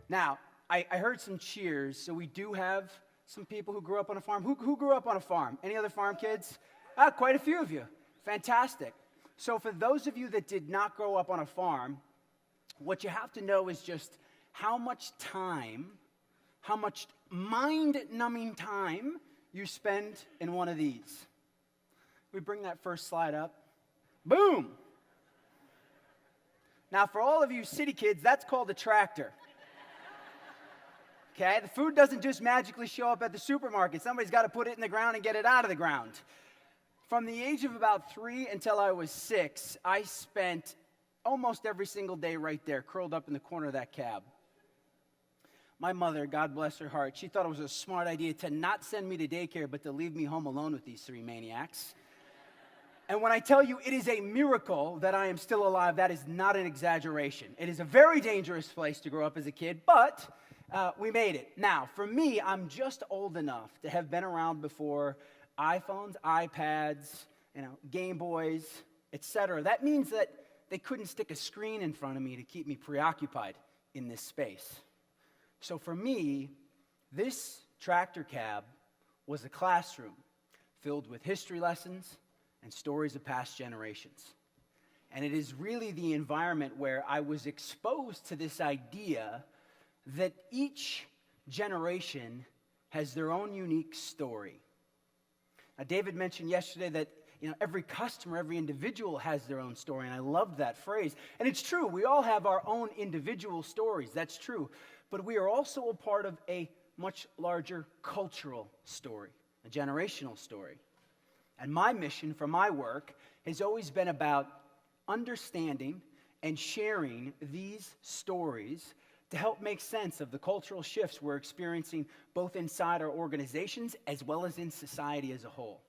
Now, I heard some cheers, so we do have some people who grew up on a farm. Who grew up on a farm? Any other farm kids? Quite a few of you. Fantastic. So for those of you that did not grow up on a farm, what you have to know is just how much time, how much mind-numbing time you spend in one of these. We bring that first slide up. Boom! Now, for all of you city kids, that's called a tractor. Okay, the food doesn't just magically show up at the supermarket. Somebody's got to put it in the ground and get it out of the ground. From the age of about 3 until I was 6, I spent almost every single day right there, curled up in the corner of that cab. My mother, God bless her heart, she thought it was a smart idea to not send me to daycare, but to leave me home alone with these 3 maniacs. And when I tell you it is a miracle that I am still alive, that is not an exaggeration. It is a very dangerous place to grow up as a kid, but we made it. Now, for me, I'm just old enough to have been around before iPhones, iPads, Game Boys, etc. That means that they couldn't stick a screen in front of me to keep me preoccupied in this space. So for me, this tractor cab was a classroom filled with history lessons and stories of past generations. And it is really the environment where I was exposed to this idea that each generation has their own unique story. Now, David mentioned yesterday that every customer, every individual has their own story, and I loved that phrase. And it's true, we all have our own individual stories, that's true. But we are also a part of a much larger cultural story, a generational story. And my mission for my work has always been about understanding and sharing these stories to help make sense of the cultural shifts we're experiencing both inside our organizations as well as in society as a whole.